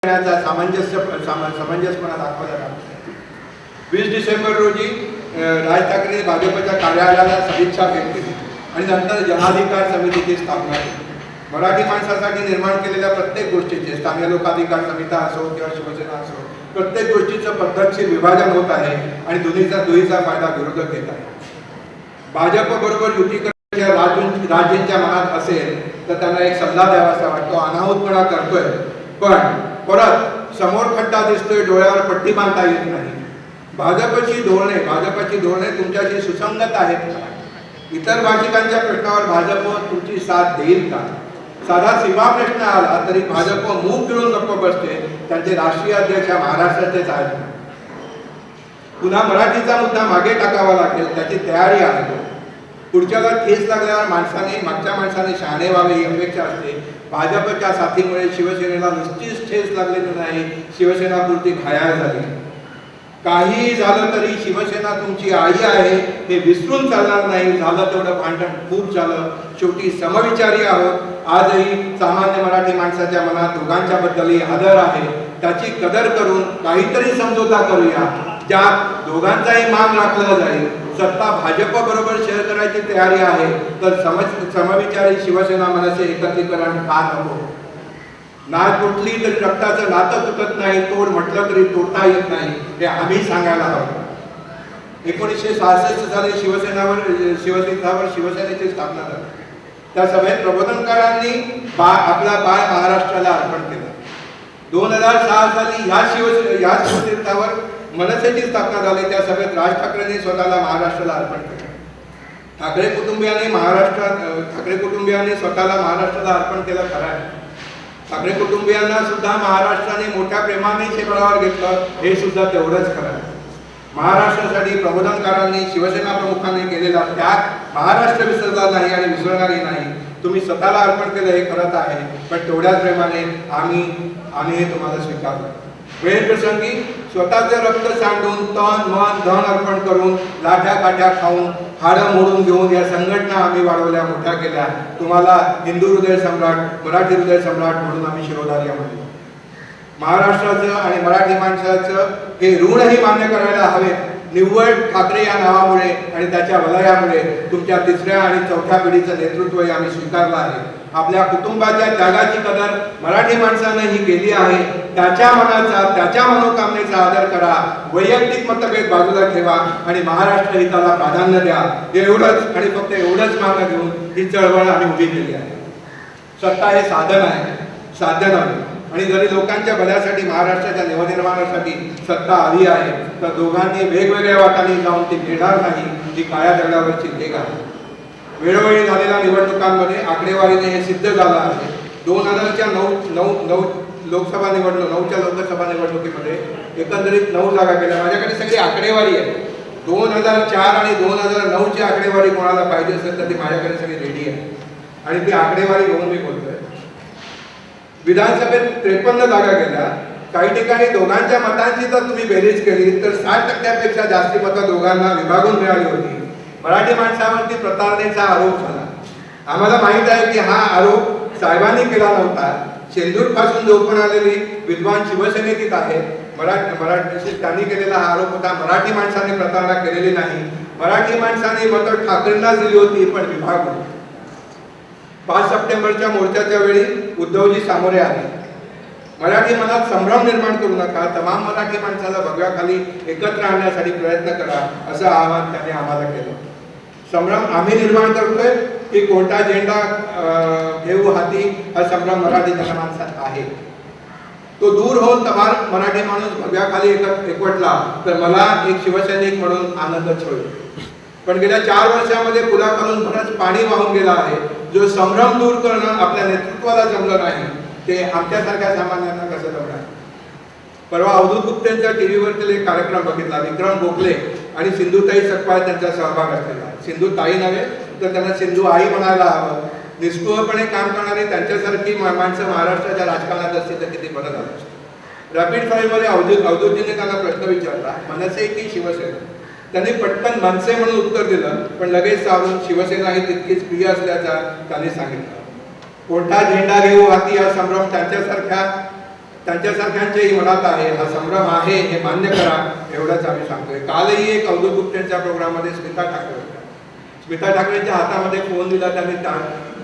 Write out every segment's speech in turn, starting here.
समंजसपणा दाखवला जातो. 20 डिसेंबर रोजी राज ठाकरे भाजपच्या कार्यालयाला सदिच्छा भेट दिली आणि नंतर जनाधिकार समितीची स्थापना केली. मराठी माणसासाठी निर्माण केलेल्या प्रत्येक गोष्टीचे स्थानीय लोकाधिकार समिती असो किंवा शिवसेना असो प्रत्येक गोष्टीचं पद्धतशीर विभाजन होत आहे आणि दुहीचा फायदा विरोधक घेत आहे. भाजप बरोबर युती करण्याच्या राजेंच्या मनात असेल तर त्यांना एक सल्ला द्यावासा वाटतो. अनाहूतपणा करतोय पण परत समोर खड्डा दिसतोय, डोळ्यावर पट्टी बांधता येत नाही. भाजपची धोरणे तुमच्याशी सुसंगत आहेत का? इतर भाषिकांच्या प्रश्नावर भाजप तुमची साथ देईल का? साधा सीमा प्रश्न आला तरी भाजप मूग गिळून गप्प बसते. त्यांचे राष्ट्रीय अध्यक्ष महाराष्ट्राचेच आहेत. पुन्हा मराठीचा मुद्दा मागे टाकावा लागेल त्याची तयारी आहे. पुढच्याला ठेस लागल्यावर मागच्या माणसाने शहाणे व्हावे ही अपेक्षा असते. भाजपच्या साथीमुळे शिवसेनेला नुसतीच ठेस लागलेली नाही, शिवसेना पुरती घायाळ झाली. काही झालं तरी शिवसेना तुमची आई आहे हे विसरून चालणार नाही. झालं तेवढं भांडण खूप झालं. शेवटी समविचारी आहोत. आजही सामान्य मराठी माणसाच्या मनात दोघांच्या बद्दलही आदर आहे. त्याची कदर करून काहीतरी समझोता करूया ज्यात दोघांचाही मान राखला जाईल. सत्ता भाजप बरोबर शेअर करायची तयारी आहे तर समविचारी शिवसेना मनसे एकत्रीकरण का नको? नाळ तुटली तरी रक्ताचं नातं तुटत नाही, तोड म्हटलं तरी तोडता येत नाही हे आम्ही सांगायला हवं. 1966 साली शिवसेनेची स्थापना झाली. त्या सभेत प्रबोधनकारांनी आपला बाळ महाराष्ट्राला अर्पण केलं. 2006 साली या शिवतीर्थावर मनसेची स्थापना झाली. त्या सभेत राज ठाकरेंनी स्वतःला महाराष्ट्राला अर्पण केलं. ठाकरे कुटुंबियांनी स्वतःला महाराष्ट्राला अर्पण केलं खरं आहे. ठाकरे कुटुंबियांना सुद्धा महाराष्ट्राने मोठ्या प्रेमाने शेकडावर घेतलं हे सुद्धा तेवढंच खरं आहे. महाराष्ट्रासाठी प्रबोधनकारांनी शिवसेना प्रमुखांनी केलेला त्याग महाराष्ट्र विसरला नाही आणि विसरणारही नाही. तुम्ही स्वतःला अर्पण केलं हे खरंच आहे पण तेवढ्याच प्रेमाने आम्ही हे तुम्हाला स्वीकारलं. वेळ प्रसंगी स्वतःचे रक्त सांडून तन मन धन अर्पण करून लाठ्या काठ्या खाऊन हाडं मोडून घेऊन या संघटना आम्ही वाढवल्या, मोठ्या केल्या. तुम्हाला हिंदू हृदय सम्राट, मराठी हृदय सम्राट म्हणून आम्ही शिरोधार्य म्हणतो. महाराष्ट्राचं आणि मराठी माणसाचं हे ऋणही मान्य करायला हवे. निव्वळ ठाकरे या नावामुळे आणि त्याच्या वलयामुळे तुमच्या तिसऱ्या आणि चौथ्या पिढीचं नेतृत्वही आम्ही स्वीकारलं आहे. आपल्या कुटुंबाच्या त्यागाची कदर मराठी माणसानं ही केली आहे. त्याच्या मनाचा, त्याच्या मनोकामनेचा आदर करा. वैयक्तिक मतभेद बाजूला ठेवा आणि महाराष्ट्र हिताला प्राधान्य द्या. एवढंच आणि फक्त एवढंच मागणं घेऊन ही चळवळ आम्ही उभी केली आहे. सत्ता हे साधन आहे, साध्य नाही. आणि जरी लोकांच्या भल्यासाठी महाराष्ट्राच्या नवनिर्माणासाठी सत्ता आली आहे तर दोघांनी वेगवेगळ्या वाटांनी जाऊन ती घेणार नाही. ही काळ्या दगडावरची लेख आहे. वेळोवेळी झालेल्या निवडणुकांमध्ये आकडेवारीने हे सिद्ध झालं आहे. 2009 लोकसभा निवडणुकीमध्ये एकंदरीत 9 जागा केल्या. माझ्याकडे सगळी आकडेवारी आहे. 2004 आणि 2009ची आकडेवारी कोणाला पाहिजे असेल तर ती माझ्याकडे सगळी रेडी आहे आणि ती आकडेवारी घेऊन मी बोलतोय. विधानसभेत 53 जागा गेल्या. काही ठिकाणी दोघांच्या मतांची जर तुम्ही बेरीज केली तर 60% जास्ती मतं दोघांना विभागून मिळाली होती. मराठी माणसावरती प्रतारणेचा आरोप झाला. आम्हाला माहित आहे की हा आरोप साहेबांनी केला नव्हता. शेंदूर पासून जोडून आलेली विद्वान शिवसेनेतील आहेत. मराठी त्यांनी केलेला हा आरोप होता. मराठी माणसाने प्रतारणा केलेली नाही. मराठी माणसाने मतं ठाकरेंना दिली होती पण विभागून. 5 सप्टेंबरच्या मोर्चाच्या वेळी उद्धवजी सामोरे आले. मराठी मनात संभ्रम निर्माण करू नका. तमाम मराठी माणसाला भगव्याखाली एकत्र आणण्यासाठी प्रयत्न करा असं आवाहन त्यांनी आम्हाला केलं. संभ्रम आम्ही निर्माण करतोय की कोणता झेंडा घेऊ हाती हा संभ्रम मराठी जनमानसात आहे. तो दूर होऊन तमाम मराठी माणूस भगव्याखाली एकवटला तर मला एक शिवसैनिक म्हणून आनंदच होईल. पण गेल्या 4 वर्षामध्ये पुलाखालून बरंच पाणी वाहून गेलं आहे. जो संभ्रम दूर करणं आपल्या नेतृत्वाला जमलं नाही ते आमच्यासारख्या सामान्यांना कसं जमणार? परवा अवधूत गुप्तेंचा टीव्हीवरतील एक कार्यक्रम बघितला. विक्रम गोखले आणि सिंधुताई सकपाळ त्यांचा सहभाग असलेला. सिंधुताई नव्हे तर त्यांना सिंधू आई म्हणायला हवं. निष्ठुरपणे काम करणारी त्यांच्यासारखी माणसं महाराष्ट्राच्या राजकारणात असतील तर किती बरं झालं असतं. रॅपिड फायरमध्ये अवधूतजींनी त्यांना प्रश्न विचारला मनसे की शिवसेना. त्यांनी पटकन मनसे म्हणून उत्तर दिलं पण लगेच सावरून शिवसेना ही तितकीच प्रिय असल्याचा त्यांनी सांगितलं. कोणता झेंडा घेऊ हाती हा संभ्रम त्यांच्यासारख्या त्यांच्यासारख्यांच्याही मनात आहे, हा संभ्रम आहे हे मान्य करा, एवढंच आम्ही सांगतोय. कालही एक अवधूत गुप्तेंच्या प्रोग्राममध्ये स्मिता ठाकरे होत्या. स्मिता ठाकरेंच्या हातामध्ये फोन दिला त्यांनी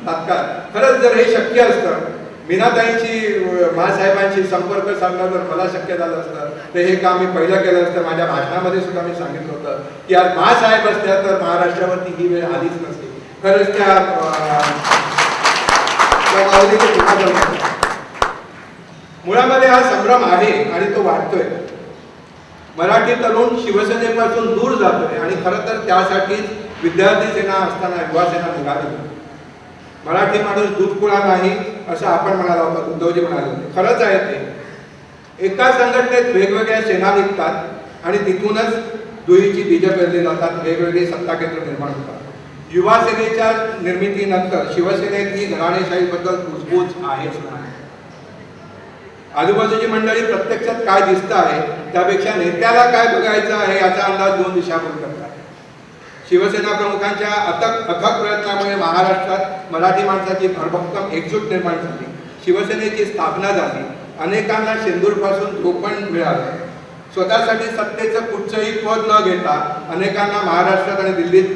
तात्काळ. खरंच जर हे शक्य असतं, मीनाताईंची महासाहेबांशी संपर्क साधणं जर मला शक्य झालं असतं तर हे काम मी पहिलं केलं असतं. माझ्या भाषणामध्ये सुद्धा मी सांगितलं होतं की आज महासाहेब असत्या तर महाराष्ट्रावरती ही वेळ आलीच नसते. खरंच त्या मुळामध्ये हा संभ्रम आहे आणि तो वाढतोय. मराठी तरुण शिवसेनेपासून दूर जातोय आणि खरं तर त्यासाठीच विद्यार्थी सेना असताना युवा सेना निघाली. मराठी माणूस दूधपुळा नाही असं आपण म्हणाला होता, उद्धवजी म्हणाले होते. खरंच आहे ते. एका संघटनेत वेगवेगळ्या सेना निघतात आणि तिथूनच दुहीची बीजं पेरली जातात, वेगवेगळी सत्ता केंद्र निर्माण होतात. युवा सेनेच्या निर्मितीनंतर शिवसेनेत ही घराणेशाहीबद्दल कुजबूज आहेच नाही. आजूबाजूची मंडळी प्रत्यक्षात काय दिसतं आहे त्यापेक्षा नेत्याला काय बघायचं आहे याचा अंदाज दोन दिशाभूल करतात. शिवसेना प्रमुखांच्या अथक प्रयत्नामुळे महाराष्ट्रात मराठी माणसाची भरभक्कम एकजूट निर्माण झाली. शिवसेनेची स्थापना झाली. अनेकांना शेंदूरपासून धोपण मिळालं. स्वतःसाठी सत्तेचं कुठचंही पद न घेता अनेकांना महाराष्ट्रात आणि दिल्लीत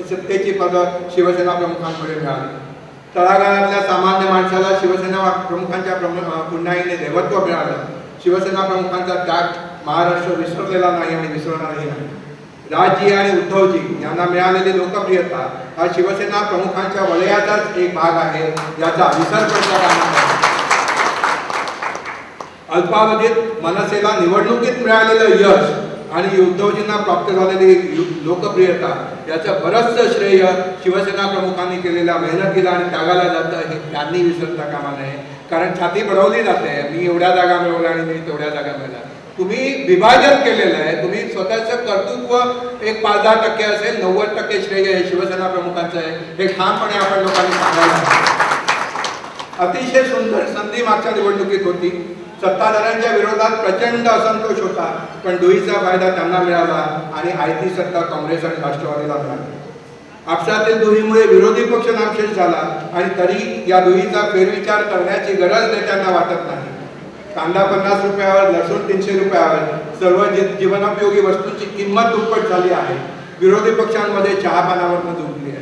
सत्तेची पदं शिवसेना प्रमुखांकडे मिळाली. तळागाळातल्या सामान्य माणसाला शिवसेना प्रमुखांच्या पुण्याईने देवत्व मिळालं. शिवसेना प्रमुखांचा त्याग महाराष्ट्र विसरलेला नाही आणि विसरणारही नाही. राजजी आणि उद्धवजी यांना मिळालेली लोकप्रियता हा शिवसेना प्रमुखांच्या वलयाचाच एक भाग आहे, याचा विसर पडता कामा नये. अल्पावधीत मनसेला निवडणुकीत मिळालेलं यश आणि उद्धवजींना प्राप्त झालेली लोकप्रियता याचं बरंचसं श्रेय शिवसेना प्रमुखांनी केलेल्या मेहनतीला आणि त्यागाला जातं, हे त्यांनी विसरता कामा नये. कारण छाती बढवली जाते, मी एवढ्या जागा मिळवल्या आणि मी तेवढ्या जागा मिळवल्या. तुम्ही विभाजन केलेलं आहे. तुम्ही स्वतःचं कर्तृत्व एक 5-10% असेल, 90% श्रेय हे शिवसेना प्रमुखांचं आहे. हे ठामपणे आपण लोकांनी सांगायला. अतिशय सुंदर संधी मागच्या निवडणुकीत होती. सत्ताधाऱ्यांच्या विरोधात प्रचंड असंतोष होता, पण दुहीचा फायदा त्यांना मिळाला आणि आयती सत्ता काँग्रेस आणि राष्ट्रवादीला मिळाली. आपसातील दुहीमुळे विरोधी पक्ष नामशेष झाला आणि तरी या दुहीचा फेरविचार करण्याची गरज नेत्यांना वाटत नाही. कांदा 50 रुपयावर, लसूण 300 रुपयावर, सर्व जीवनोपयोगी वस्तूंची किंमत दुप्पट झाली आहे. विरोधी पक्षांमध्ये चहापानावरून झुकली आहे.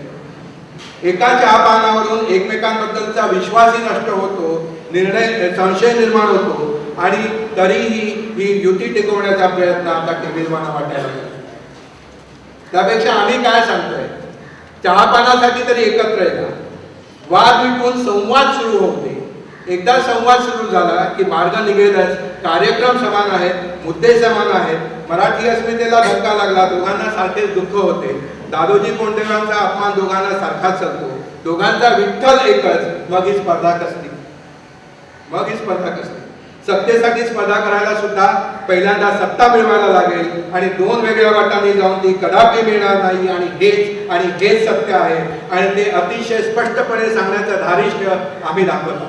एका चहापानावरून एकमेकांबद्दलचा विश्वासही नष्ट होतो, संशय निर्माण होतो आणि तरीही ही युती टिकवण्याचा प्रयत्न आता केविलवाणा वाटायला लागला. त्यापेक्षा आम्ही काय सांगतोय, चहापानासाठी तरी एकत्र येणार, वाद मिटवून संवाद सुरू होते. एकदा संवाद सुरू झाला की मार्ग निघेलच. कार्यक्रम समान आहेत, मुद्दे समान आहेत. मराठी अस्मितेला धक्का लागला, दोघांना सारखेच दुःख होते. दादोजी कोंडदेवांचा अपमान दोघांना सारखाच चालतो. दोघांचा विठ्ठल एकच. मग ही स्पर्धा कसली? सत्तेसाठी स्पर्धा करायला सुद्धा पहिल्यांदा सत्ता मिळवायला लागेल आणि दोन वेगळ्या वाटांनी जाऊन ती कदापि मिळणार नाही. आणि हेच सत्य आहे आणि ते अतिशय स्पष्टपणे सांगण्याचं धारिष्ट्य आम्ही दाखवतो.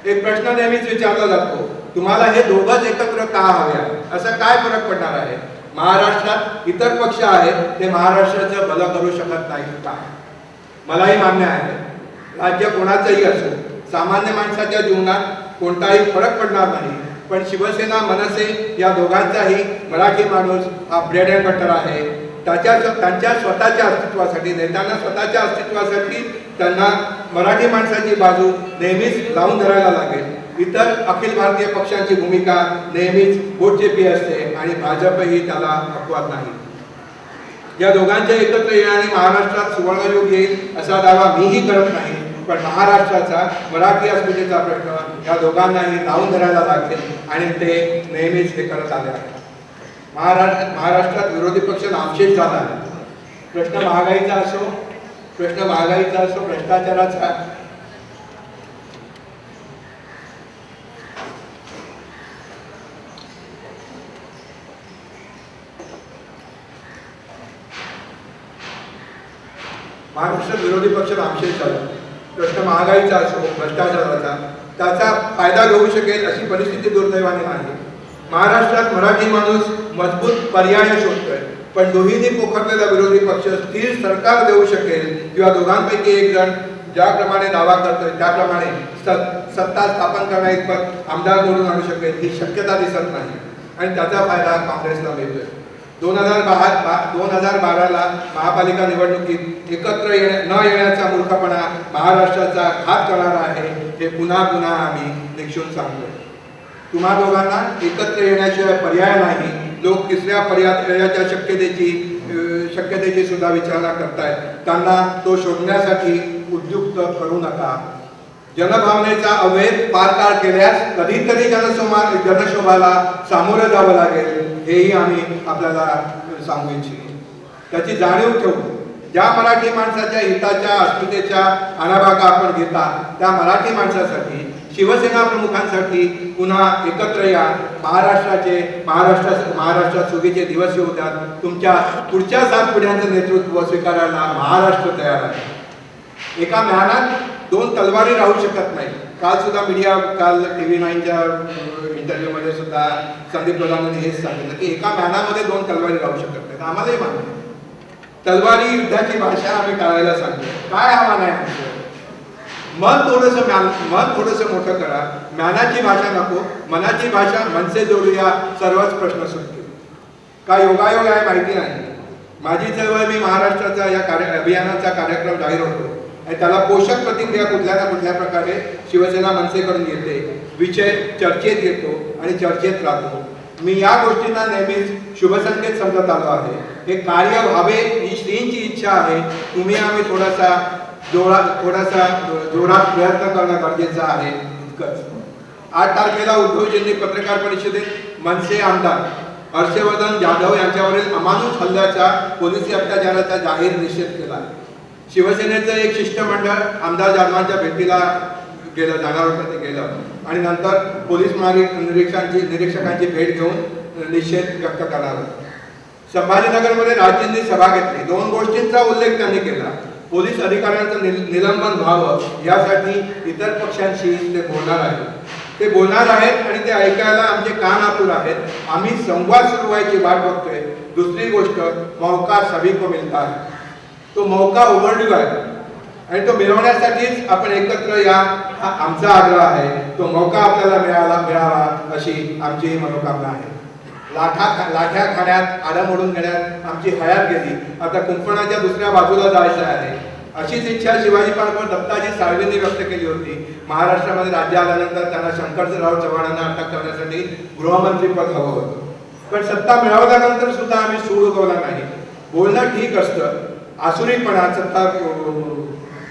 एक प्रश्न नेहमीच विचारला जातो, तुम्हाला हे दोघंच एकत्र का हवे आहे? असं काय फरक पडणार आहे? महाराष्ट्रात इतर पक्ष आहेत, ते महाराष्ट्राचं भलं करू शकत नाहीत का? मलाही मान्य आहे, राज्य कोणाचंही असो, सामान्य माणसाच्या जीवनात कोणताही फरक पडणार नाही. पण शिवसेना, मनसे या दोघांचाही मराठी माणूस हा ब्रेड अँड बटर आहे. त्यांच्या स्वतःच्या अस्तित्वासाठी, नेत्यांना स्वतःच्या अस्तित्वासाठी त्यांना मराठी माणसाची बाजू नेहमीच लावून धरायला लागेल. इतर अखिल भारतीय पक्षांची भूमिका नेहमीच बोटचेपी असते आणि भाजपही त्याला अपवाद नाही. या दोघांच्या एकत्र येण्याने महाराष्ट्रात सुवर्णयुग येईल असा दावा मीही करत नाही, पण महाराष्ट्राचा मराठी अस्मितेचा प्रश्न या दोघांनाही लावून धरायला लागेल आणि ते नेहमीच हे करत आले आहेत. महाराष्ट्रात विरोधी पक्ष नामशेष झाला आहे. प्रश्न महागाईचा असो, भ्रष्टाचाराचा, महाराष्ट्रात विरोधी पक्ष नामशेष झाला. प्रश्न महागाईचा असो, भ्रष्टाचाराचा, त्याचा फायदा घेऊ शकेल अशी परिस्थिती दुर्दैवाने नाही. महाराष्ट्रात मराठी माणूस मजबूत पर्याय शोधतोय, पण दोन्हींनी पोखरलेला विरोधी पक्ष स्थिर सरकार देऊ शकेल किंवा दोघांपैकी एक जण ज्याप्रमाणे दावा करतोय त्याप्रमाणे सत्ता स्थापन करण्याइतपत आमदार निवडून आणू शकेल ही शक्यता दिसत नाही आणि त्याचा फायदा काँग्रेसला मिळतोय. 2012ला महापालिका निवडणुकीत एकत्र न येण्याचा मूर्खपणा महाराष्ट्राचा घात करणारा आहे हे पुन्हा पुन्हा आम्ही निक्षून सांगतो. तुम्हा दोघांना एकत्र येण्याशिवाय पर्याय नाही. लोक तिसऱ्या पर्यायाच्या शक्यतेची सुद्धा विचारणा करतायत. त्यांना तो शोधण्यासाठी उद्युक्त करू नका. जनभावनेचा अवैध पार केल्यास कधीतरी जनशोभाला सामोरं जावं लागेल हेही आम्ही आपल्याला सांगू इच्छितो. त्याची जाणीव ठेवू. ज्या मराठी माणसाच्या हिताच्या अस्मितेच्या आणाभागा आपण घेता त्या मराठी माणसासाठी शिवसेना प्रमुखांसाठी पुन्हा एकत्र या. महाराष्ट्रात सुगीचे दिवस येऊ द्या. तुमच्या पुढच्या 7 पिढ्यांचं नेतृत्व स्वीकारायला महाराष्ट्र तयार आहे. एका म्यानात 2 तलवारी राहू शकत नाही. काल TV9च्या इंटरव्ह्यूमध्ये सुद्धा संदीप प्रधानांनी हेच सांगितलं की एका म्यानामध्ये 2 तलवारी राहू शकत नाहीत. आम्हालाही मान्य आहे. तलवारी युद्धाची भाषा आम्ही टाळायला सांगतो. काय आव्हान आहे आमचं? मन थोडंसं मोठं करा. म्यानाची भाषा नको, मनाची भाषा मनसे जोडूया. सर्वच प्रश्न सुटतील. का योगायोग आहे माहिती नाही. माझी चळवळ मी महाराष्ट्राचा या अभियानाचा कार्यक्रम जाहीर होतो आणि त्याला पोषक प्रतिक्रिया कुठल्या ना कुठल्या प्रकारे शिवसेना मनसेकडून येते. विषय चर्चेत येतो आणि चर्चेत राहतो. मी या गोष्टींना नेहमीच शुभसंकेत समजत आलो आहे. हे कार्य व्हावे ही श्रींची इच्छा आहे. तुम्ही आम्ही थोडासा जोरात प्रयत्न करणं गरजेचं आहे. इतकंच. 8 तारखेला उद्धवजींनी पत्रकार परिषदेत मनसे आमदार हर्षवर्धन जाधव यांच्यावरील अमानुष हल्ल्याचा पोलिसी अत्याचाराचा जाहीर निषेध केला. शिवसेनेचं एक शिष्टमंडळ आमदार जाधवांच्या भेटीला जाणार होतं. ते गेलं आणि नंतर पोलीस निरीक्षकांची भेट घेऊन निषेध व्यक्त करणार होतं. संभाजीनगरमध्ये राजेंनी सभा घेतली. 2 गोष्टींचा उल्लेख त्यांनी केला. पोलीस अधिकाऱ्यांचं निलंबन व्हावं यासाठी इतर पक्षांशी ते बोलणार आहेत आणि ते ऐकायला आमचे कान आतुर आहेत. आम्ही संवाद सुरू व्हायची वाट बघतोय. दुसरी गोष्ट, मौका सभी को मिलता है. तो मौका उमरडू आहे आणि तो मिळवण्यासाठीच आपण एकत्र या हा आमचा आग्रह आहे. तो मौका आपल्याला मिळावा अशी आमची मनोकामना आहे. लाठ्या खाण्यात आडमोडून घेण्यात आमची हयात गेली. आता कुंपणाच्या दुसऱ्या बाजूला जायचं आहे अशीच इच्छा शिवाजी पार्कवर दत्ताजी साळवेंनी व्यक्त केली होती. महाराष्ट्रामध्ये राज्य आल्यानंतर त्यांना शंकरराव चव्हाणांना अटक करण्यासाठी गृहमंत्रीपद हवं होतं. पण सत्ता मिळवल्यानंतर सुद्धा आम्ही सूड उगवला नाही. बोलणं ठीक असतं. आसुरीपणा सत्ता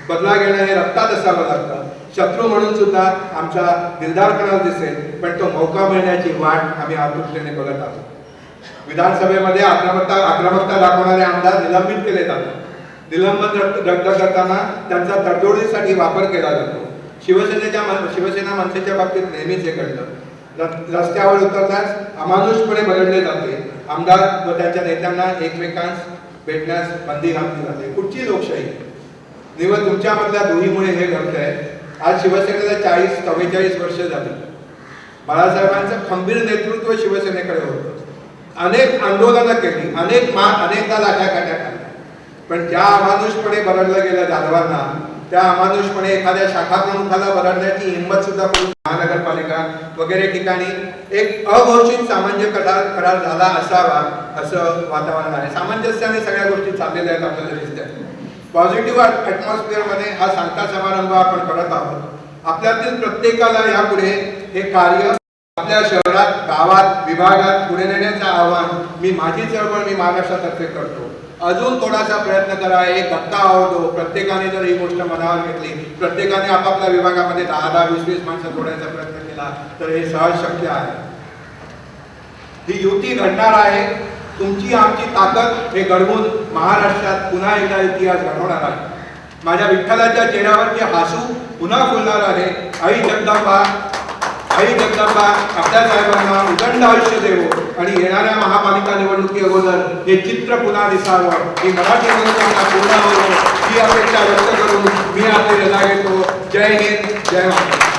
बदला घेणं हे रक्तात असावं लागतं. शत्रू म्हणून सुद्धा आमचा दिलदारपणा दिसेल. पण तो मौका मिळण्याची वाट आम्ही आतुरतेने बघत आहोत. विधानसभेमध्ये आक्रमकता दाखवणारे आमदार निलंबित केले जातात. निलंबन रद्द करताना त्यांचा तडजोडीसाठी वापर केला जातो. शिवसेना मनसेच्या बाबतीत नेहमीच हे घडलं. रस्त्यावर उतरल्यास अमानुषपणे बदलले जाते. आमदार व त्यांच्या नेत्यांना एकमेकांस भेटण्यास बंदी घातली जाते. कुठची लोकशाही? निवड तुमच्यामधल्या दुहीमुळे हे घडतंय. आज शिवसेनेला 40-44 वर्ष झाली. बाळासाहेबांचं खंबीर नेतृत्व शिवसेनेकडे होतं. अनेक आंदोलनं केली, अनेकदा लाठ्या काढल्या. पण ज्या अमानुषपणे बदललं गेलं जाधवांना, त्या अमानुषपणे एखाद्या शाखा प्रमुखाला बदलण्याची हिंमत सुद्धा महानगरपालिका वगैरे ठिकाणी एक अघोषित सामंजस्य करार झाला असावा असं वातावरण आहे. सामंजस्याने सगळ्या गोष्टी चाललेल्या आहेत आपल्याला दिसतात. पॉझिटिव्ह ॲटमॉस्फिअरमध्ये हा सांगता समारंभ आपण करत आहोत. आपल्यातील प्रत्येकाला यापुढे हे कार्य आपल्या शहरात, गावात, विभागात पुढे नेण्याचं आव्हान मी माझी चळवळ मी महाराष्ट्रातर्फे करतो. अजून थोडासा प्रयत्न करा. एक धक्का आवडतो. प्रत्येकाने जर ही गोष्ट मनावर घेतली, प्रत्येकाने आपापल्या विभागामध्ये 10-10, 20-20 माणसं जोडायचा प्रयत्न केला तर हे सहज शक्य आहे. ही युती घडणार आहे. तुमची आमची ताकद हे घडवून महाराष्ट्रात पुन्हा एकदा इतिहास घडवणार आहे. माझ्या विठ्ठलाच्या चेहऱ्यावरचे हसू पुन्हा फुलणार आहे. आई जगदंबा आपल्या साहेबांना उदंड आयुष्य देवो आणि येणाऱ्या महापालिका निवडणुकी अगोदर हे चित्र पुन्हा दिसावं ही मराठी मनोकामना पूर्ण व्हावं ही अपेक्षा व्यक्त करून मी आपली रजा घेतो. जय हिंद, जय महाराष्ट्र.